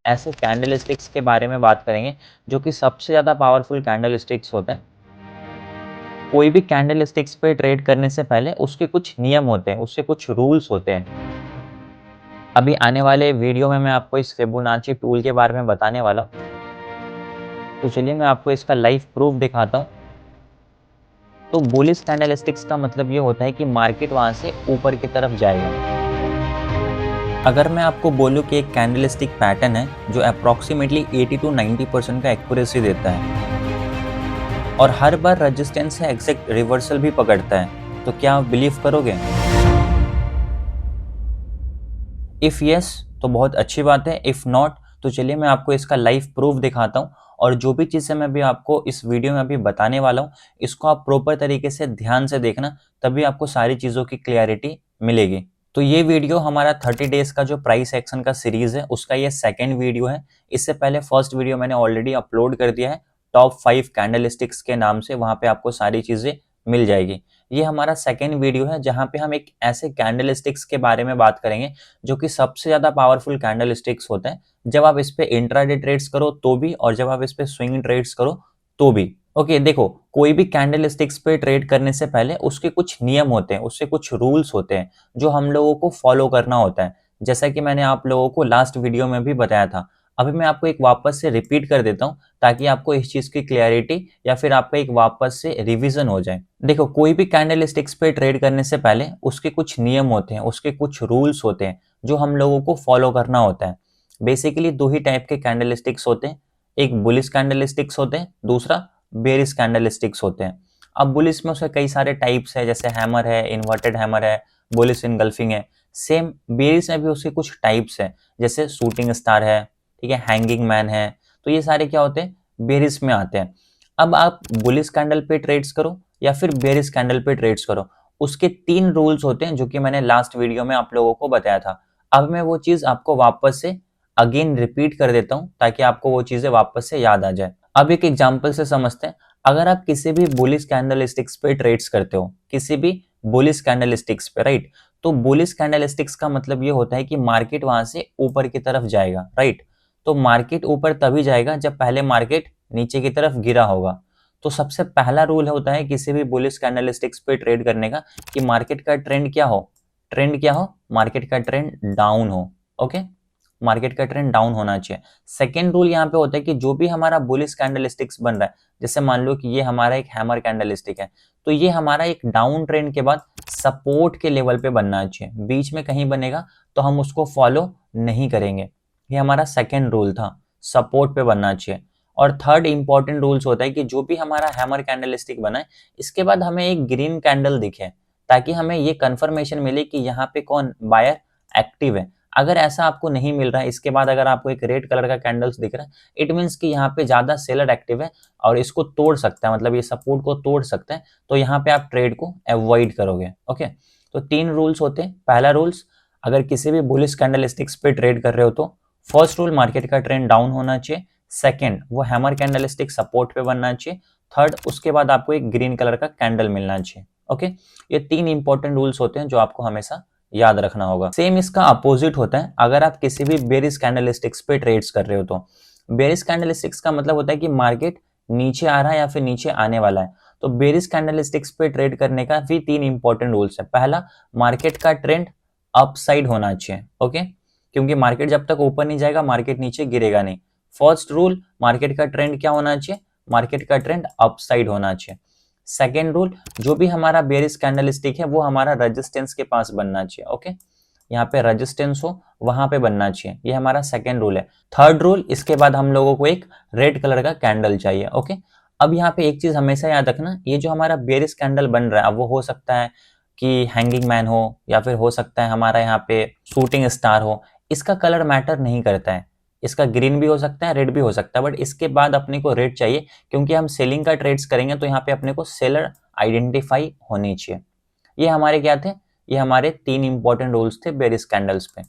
ऐसे candle sticks के बारे में बात करेंगे जो कि सबसे ज़्यादा पावरफुल कैंडल स्टिक्स होते हैं। कोई भी कैंडल स्टिक्स पे ट्रेड करने से पहले उसके कुछ नियम होते हैं, उसके कुछ रूल्स होते हैं। अभी आने वाले वीडियो में मैं आपको इस फिबोनाची टूल के बारे में बताने वाला हूँ। तो चलिए मैं आपको इसका लाइव प्रूफ दिखाता हूँ। तो बुलिश कैंडल स्टिक्स का मतलब ये होता है कि मार्केट वहाँ से ऊपर की तरफ जाएगा। अगर मैं आपको बोलूँ कि एक कैंडल स्टिक पैटर्न है जो अप्रॉक्सीमेटली 80 to 90% का एक्यूरेसी देता है और हर बार रेजिस्टेंस से एग्जैक्ट रिवर्सल भी पकड़ता है, तो क्या आप बिलीव करोगे? इफ़ यस तो बहुत अच्छी बात है, इफ़ नॉट तो चलिए मैं आपको इसका लाइव प्रूफ दिखाता हूँ और जो भी चीज़ें मैं भी आपको इस वीडियो में अभी बताने वाला हूँ, इसको आप प्रॉपर तरीके से ध्यान से देखना, तभी आपको सारी चीज़ों की क्लैरिटी मिलेगी। तो ये वीडियो हमारा 30 डेज का जो प्राइस एक्शन का सीरीज है उसका ये सेकंड वीडियो है। इससे पहले फर्स्ट वीडियो मैंने ऑलरेडी अपलोड कर दिया है टॉप 5 कैंडल स्टिक्स के नाम से, वहां पे आपको सारी चीजें मिल जाएगी। ये हमारा सेकंड वीडियो है जहां पे हम एक ऐसे कैंडल स्टिक्स के बारे में बात करेंगे जो कि सबसे ज्यादा पावरफुल कैंडल स्टिक्स होते हैं, जब आप इस पे इंट्राडे ट्रेड्स करो तो भी और जब आप इस पे स्विंग ट्रेड्स करो तो भी। ओके देखो, कोई भी कैंडल स्टिक्स पे ट्रेड करने से पहले उसके कुछ नियम होते हैं, उसके कुछ रूल्स होते हैं जो हम लोगों को फॉलो करना होता है, जैसा कि मैंने आप लोगों को लास्ट वीडियो में भी बताया था। अभी मैं आपको एक वापस से रिपीट कर देता हूँ ताकि आपको इस चीज की क्लैरिटी या फिर आपका एक वापस से रिवीजन हो जाए। देखो, कोई भी कैंडल स्टिक्स पे ट्रेड करने से पहले उसके कुछ नियम होते हैं, उसके कुछ रूल्स होते हैं जो हम लोगों को फॉलो करना होता है। बेसिकली दो ही टाइप के कैंडल स्टिक्स होते हैं, एक बुलिश कैंडल स्टिक्स होते हैं, दूसरा बेरिश कैंडल स्टिक्स होते हैं। अब बुलिश में उसके कई सारे टाइप्स है, जैसे हैमर है, इन्वर्टेड हैमर है, बुलिश इनगल्फिंग है। सेम बेरिश में भी उसके कुछ टाइप्स है, जैसे शूटिंग स्टार है, ठीक है, हैंगिंग मैन है। तो ये सारे क्या होते हैं, बेरिश में आते हैं। अब आप बुलिश कैंडल पे ट्रेड्स करो या फिर बेरिश कैंडल पे ट्रेड्स करो, उसके 3 रूल्स होते हैं जो कि मैंने लास्ट वीडियो में आप लोगों को बताया था। अब मैं वो चीज आपको वापस से अगेन रिपीट कर देता हूँ ताकि आपको वो चीजें वापस से याद आ जाए। अब एक एग्जांपल से समझते हैं। अगर आप किसी भी बुलिश कैंडल स्टिक्स पे ट्रेड्स करते हो, किसी भी बुलिश कैंडल स्टिक्स पे, राइट, तो बुलिश कैंडल स्टिक्स का मतलब ये होता है कि मार्केट वहां से ऊपर की तरफ जाएगा, राइट। तो मार्केट ऊपर तभी जाएगा जब पहले मार्केट नीचे की तरफ गिरा होगा। तो सबसे पहला रूल होता है किसी भी बुलिश कैंडल स्टिक्स पे ट्रेड करने का कि मार्केट का ट्रेंड क्या हो, ट्रेंड क्या हो, मार्केट का ट्रेंड डाउन हो। ओके, मार्केट का ट्रेंड डाउन होना चाहिए। सेकेंड रूल यहाँ पे होता है कि जो भी हमारा बुलिश कैंडल स्टिक्स बन रहा है, जैसे मान लो कि ये हमारा एक हैमर कैंडल स्टिक है, तो ये हमारा एक डाउन ट्रेंड के बाद सपोर्ट के लेवल पे बनना चाहिए। बीच में कहीं बनेगा तो हम उसको फॉलो नहीं करेंगे। ये हमारा सेकेंड रूल था, सपोर्ट पे बनना चाहिए। और थर्ड इंपॉर्टेंट रूल्स होता है कि जो भी हमारा हैमर कैंडल स्टिक बना है, इसके बाद हमें एक ग्रीन कैंडल दिखे ताकि हमें ये कंफर्मेशन मिले कि यहाँ पे कौन बायर एक्टिव है। अगर ऐसा आपको नहीं मिल रहा है, इसके बाद अगर आपको एक रेड कलर का कैंडल्स दिख रहा है, इट मीन्स कि यहाँ पे ज्यादा सेलर एक्टिव है और इसको तोड़ सकता है, मतलब ये सपोर्ट को तोड़ सकता है, तो यहाँ पे आप ट्रेड को अवॉइड करोगे। ओके, तो 3 रूल्स होते हैं। पहला रूल्स, अगर किसी भी बुलिश कैंडल स्टिक्स पे ट्रेड कर रहे हो तो फर्स्ट रूल मार्केट का ट्रेंड डाउन होना चाहिए। सेकेंड, वो हैमर कैंडल स्टिक सपोर्ट पे बनना चाहिए। थर्ड, उसके बाद आपको एक ग्रीन कलर का कैंडल मिलना चाहिए। ओके, ये 3 इंपॉर्टेंट रूल्स होते हैं जो आपको हमेशा याद रखना होगा। सेम इसका अपोजिट होता है अगर आप किसी भी बेरिश कैंडल स्टिक्स पे ट्रेड्स कर रहे हो तो। बेरिश कैंडल स्टिक्स का मतलब होता है कि मार्केट नीचे आ रहा है या फिर नीचे आने वाला है। तो बेरिश कैंडल स्टिक्स पे ट्रेड करने का भी 3 इंपॉर्टेंट रूल्स है। पहला, मार्केट का ट्रेंड अपसाइड होना चाहिए। ओके, क्योंकि मार्केट जब तक ऊपर नहीं जाएगा मार्केट नीचे गिरेगा नहीं। फर्स्ट रूल, मार्केट का ट्रेंड क्या होना चाहिए, मार्केट का ट्रेंड अपसाइड होना चाहिए। सेकेंड रूल, जो भी हमारा बेरिश कैंडल स्टिक है वो हमारा रेजिस्टेंस के पास बनना चाहिए। ओके, यहाँ पे रेजिस्टेंस हो वहां पे बनना चाहिए, ये हमारा सेकेंड रूल है। थर्ड रूल, इसके बाद हम लोगों को एक रेड कलर का कैंडल चाहिए। ओके, अब यहाँ पे एक चीज हमेशा याद रखना, ये जो हमारा बेरिश कैंडल बन रहा है, अब वो हो सकता है कि हैंगिंग मैन हो या फिर हो सकता है हमारा यहाँ पे शूटिंग स्टार हो, इसका कलर मैटर नहीं करता है। इसका ग्रीन भी हो सकता है, रेड भी हो सकता है, बट इसके बाद अपने को रेड चाहिए क्योंकि हम सेलिंग का ट्रेड्स करेंगे तो यहाँ पे अपने को सेलर आइडेंटिफाई होनी चाहिए। ये हमारे क्या थे, ये हमारे 3 इंपॉर्टेंट रूल्स थे बेरिश कैंडल्स पे।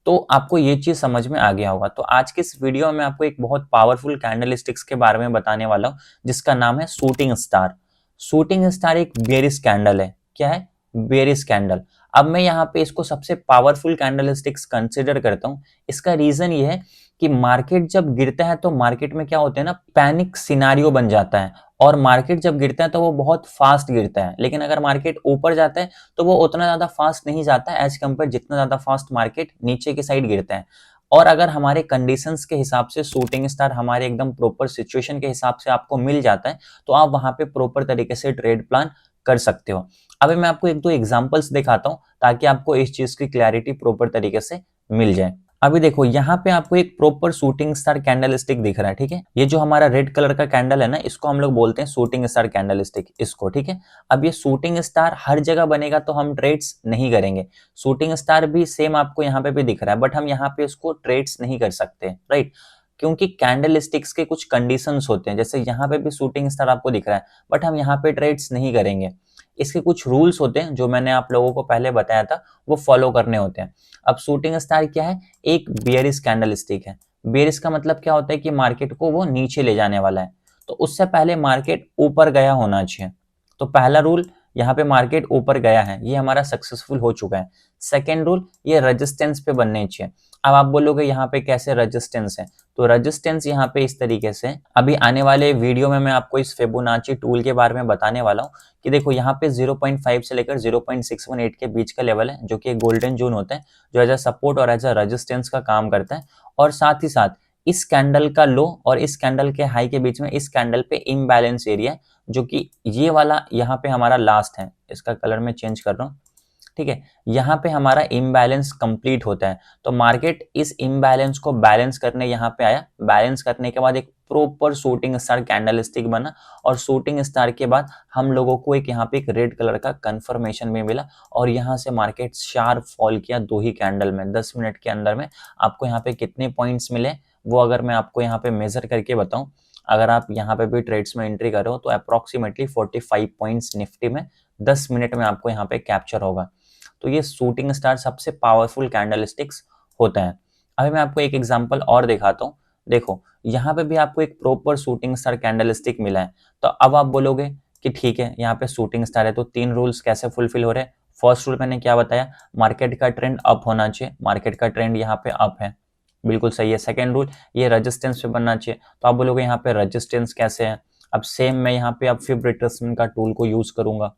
तो आपको ये चीज समझ में आ गया होगा। तो आज के इस वीडियो में आपको एक बहुत पावरफुल कैंडल स्टिक्स के बारे में बताने वाला हूँ जिसका नाम है शूटिंग स्टार। शूटिंग स्टार एक बेरिश कैंडल है। क्या है, बेरिश कैंडल। अब मैं यहाँ पे इसको सबसे पावरफुल कैंडल स्टिक्स कंसिडर करता हूँ। इसका रीजन ये है कि मार्केट जब गिरता है तो मार्केट में क्या होते हैं ना, पैनिक सिनारियो बन जाता है, और मार्केट जब गिरता है तो वो बहुत फास्ट गिरता है। लेकिन अगर मार्केट ऊपर जाता है तो वो उतना ज्यादा फास्ट नहीं जाता है एज कम्पेयर जितना ज्यादा फास्ट मार्केट नीचे की साइड गिरता है। और अगर हमारे कंडीशंस के हिसाब से शूटिंग स्टार हमारे एकदम प्रॉपर सिचुएशन के हिसाब से आपको मिल जाता है तो आप वहां पे प्रॉपर तरीके से ट्रेड प्लान कर सकते हो। अभी मैं आपको एक दो एग्जांपल्स दिखाता हूं ताकि आपको इस चीज की क्लैरिटी प्रॉपर तरीके से मिल जाए। अभी देखो यहाँ पे आपको एक proper shooting star candle stick दिख रहा है, ठीक है। ये जो हमारा रेड कलर का कैंडल है ना, इसको हम लोग बोलते हैं शूटिंग स्टार कैंडल स्टिक, इसको, ठीक है। अब ये शूटिंग स्टार हर जगह बनेगा तो हम ट्रेड्स नहीं करेंगे। शूटिंग स्टार भी सेम आपको यहाँ पे भी दिख रहा है, बट हम यहाँ पे इसको ट्रेड्स नहीं कर सकते, राइट, क्योंकि कैंडल स्टिक्स के कुछ कंडीशंस होते हैं। जैसे यहाँ पे भी शूटिंग स्टार आपको दिख रहा है, बट हम यहाँ पे ट्रेड्स नहीं करेंगे। इसके कुछ रूल्स होते हैं जो मैंने आप लोगों को पहले बताया था, वो फॉलो करने होते हैं। अब शूटिंग स्टार क्या है, एक बेयरिश कैंडल स्टिक है। बेयरिश का मतलब क्या होता है कि मार्केट को वो नीचे ले जाने वाला है, तो उससे पहले मार्केट ऊपर गया होना चाहिए। तो पहला रूल, यहाँ पे मार्केट ऊपर गया है, ये हमारा सक्सेसफुल हो चुका है। सेकेंड रूल, ये रेजिस्टेंस पे बनने चाहिए। अब आप बोलोगे यहाँ पे कैसे रेजिस्टेंस है, तो रेजिस्टेंस यहाँ पे इस तरीके से, अभी आने वाले वीडियो में मैं आपको इस फिबोनाची टूल के बारे में बताने वाला हूँ कि देखो यहाँ पे 0.5 से लेकर 0.618 के बीच का लेवल है, जो कि गोल्डन जोन होता है, जो एज अ सपोर्ट और एज अ रेजिस्टेंस का काम करता है। और साथ ही साथ इस कैंडल का लो और इस कैंडल के हाई के बीच में इस कैंडल पे इम्बैलेंस एरिया, जो कि ये वाला यहाँ पे हमारा लास्ट है, इसका कलर मैं चेंज कर रहा हूँ, ठीक है। यहाँ पे हमारा इम्बैलेंस कंप्लीट होता है, तो मार्केट इस इम्बैलेंस को बैलेंस करने यहाँ पे आया। बैलेंस करने के बाद एक proper shooting star candle stick बना, और शूटिंग स्टार के बाद हम लोगों को एक यहाँ पे एक रेड कलर का कंफर्मेशन भी मिला, और यहाँ से मार्केट शार्प फॉल किया 2 ही कैंडल में। 10 मिनट के अंदर में आपको यहाँ पे कितने पॉइंट्स मिले वो अगर मैं आपको यहाँ पे मेजर करके बताऊं, अगर आप यहाँ पे भी ट्रेड्स में एंट्री करो तो अप्रोक्सीमेटली 45 पॉइंट्स निफ्टी में 10 मिनट में आपको यहाँ पे कैप्चर होगा। तो ये शूटिंग स्टार सबसे पावरफुल कैंडल स्टिक्स होता है। अभी मैं आपको एक एग्जांपल और दिखाता हूँ। देखो यहाँ पे भी आपको एक proper shooting star candle stick मिला है। तो अब आप बोलोगे कि ठीक है यहाँ पे शूटिंग स्टार है तो 3 रूल्स कैसे फुलफिल हो रहे हैं। फर्स्ट रूल मैंने क्या बताया, मार्केट का ट्रेंड अप होना चाहिए, मार्केट का ट्रेंड यहाँ पे अप है, बिल्कुल सही है। सेकेंड रूल, ये रेजिस्टेंस पे बनना चाहिए, तो आप बोलोगे यहाँ पे रेजिस्टेंस कैसे है। अब सेम मैं यहाँ पे अब फिब रिट्रेसमेंट का टूल को यूज करूंगा,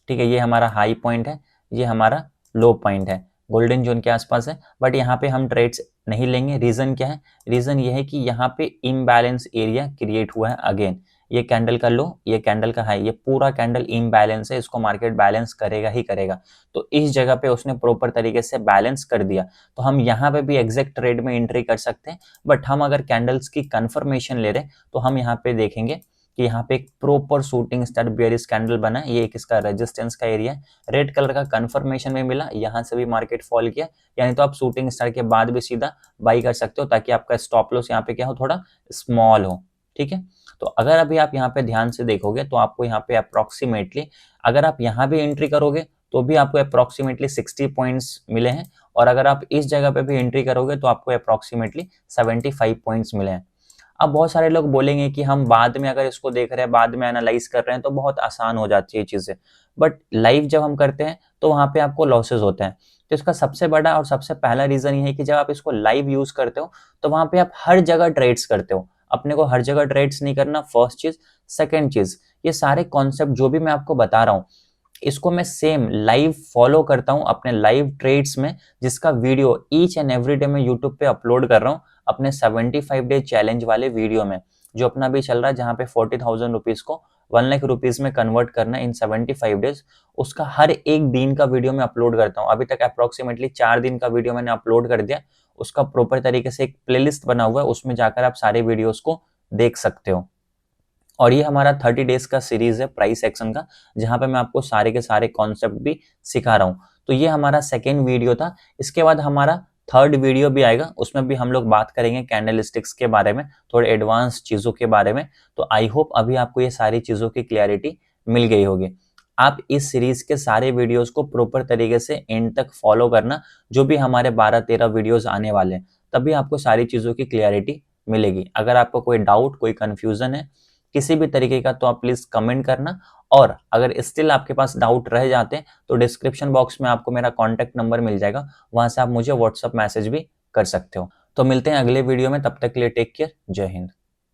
ठीक है। ये हमारा हाई पॉइंट है, ये हमारा लो पॉइंट है, गोल्डन जोन के आसपास है, बट यहाँ पे हम ट्रेड्स नहीं लेंगे। रीजन क्या है, रीजन ये है कि यहाँ पे इम्बैलेंस एरिया क्रिएट हुआ है अगेन। ये कैंडल का लो, ये कैंडल का हाई, ये पूरा कैंडल इम्बैलेंस है, इसको मार्केट बैलेंस करेगा ही करेगा। तो इस जगह पे उसने प्रॉपर तरीके से बैलेंस कर दिया, तो हम यहाँ पे भी एग्जैक्ट ट्रेड में एंट्री कर सकते हैं। बट हम अगर कैंडल्स की कंफर्मेशन ले रहे हैं तो हम यहाँ पे देखेंगे कि यहाँ पे एक proper shooting star bearish candle बना है, ये एक इसका रेजिस्टेंस का एरिया है, रेड कलर का कंफर्मेशन में मिला, यहाँ से भी मार्केट फॉल किया। यानी तो आप शूटिंग स्टार के बाद भी सीधा बाई कर सकते हो, ताकि आपका स्टॉप लॉस यहाँ पे क्या हो, थोड़ा स्मॉल हो, ठीक है। तो अगर अभी आप यहाँ पे ध्यान से देखोगे तो आपको यहाँ पे अप्रोक्सीमेटली, अगर आप यहाँ भी एंट्री करोगे तो भी आपको अप्रोक्सीमेटली 60 पॉइंट्स मिले हैं, और अगर आप इस जगह पे भी एंट्री करोगे तो आपको अप्रोक्सीमेटली 75 पॉइंट्स मिले हैं। अब बहुत सारे लोग बोलेंगे कि हम बाद में अगर इसको देख रहे हैं, बाद में एनालाइज कर रहे हैं तो बहुत आसान हो जाती है ये चीजें, बट लाइव जब हम करते हैं तो वहां पे आपको लॉसेस होते हैं। तो इसका सबसे बड़ा और सबसे पहला रीजन ये है कि जब आप इसको लाइव यूज करते हो तो वहां पे आप हर जगह ट्रेड्स करते हो, अपने को हर जगह ट्रेड्स नहीं करना, फर्स्ट चीज। सेकेंड चीज, ये सारे कॉन्सेप्ट जो भी मैं आपको बता रहा हूँ इसको मैं सेम लाइव फॉलो करता हूं अपने लाइव ट्रेड्स में, जिसका video each and every day मैं यूट्यूब पे अपलोड कर रहा हूं अपने 75 डे चैलेंज वाले वीडियो में, जो अपना भी चल रहा है, जहां पे 40,000 रुपीज को 1 लाख रुपीज में कन्वर्ट करना इन 75 डेज। उसका हर एक दिन का वीडियो मैं अपलोड करता हूं। अभी तक अप्रोक्सीमेटली 4 दिन का वीडियो मैंने अपलोड कर दिया। उसका प्रॉपर तरीके से एक प्लेलिस्ट बना हुआ है, उसमें जाकर आप सारे वीडियोस को देख सकते हो। और ये हमारा 30 डेज का सीरीज है प्राइस एक्शन का, जहां पे मैं आपको सारे के सारे कॉन्सेप्ट भी सिखा रहा हूं। तो ये हमारा सेकेंड वीडियो था। इसके बाद हमारा थर्ड वीडियो भी आएगा, उसमें भी हम लोग बात करेंगे कैंडल स्टिक्स के बारे में, थोड़े एडवांस चीजों के बारे में। तो आई होप अभी आपको ये सारी चीजों की क्लैरिटी मिल गई होगी। आप इस सीरीज के सारे वीडियोस को प्रॉपर तरीके से एंड तक फॉलो करना, जो भी हमारे 12-13 वीडियोस आने वाले हैं, तभी आपको सारी चीजों की क्लैरिटी मिलेगी। अगर आपको कोई डाउट, कोई कंफ्यूजन है किसी भी तरीके का, तो आप प्लीज कमेंट करना। और अगर स्टिल आपके पास डाउट रह जाते हैं तो डिस्क्रिप्शन बॉक्स में आपको मेरा कॉन्टेक्ट नंबर मिल जाएगा, वहां से आप मुझे व्हाट्सअप मैसेज भी कर सकते हो। तो मिलते हैं अगले वीडियो में, तब तक के लिए टेक केयर, जय हिंद।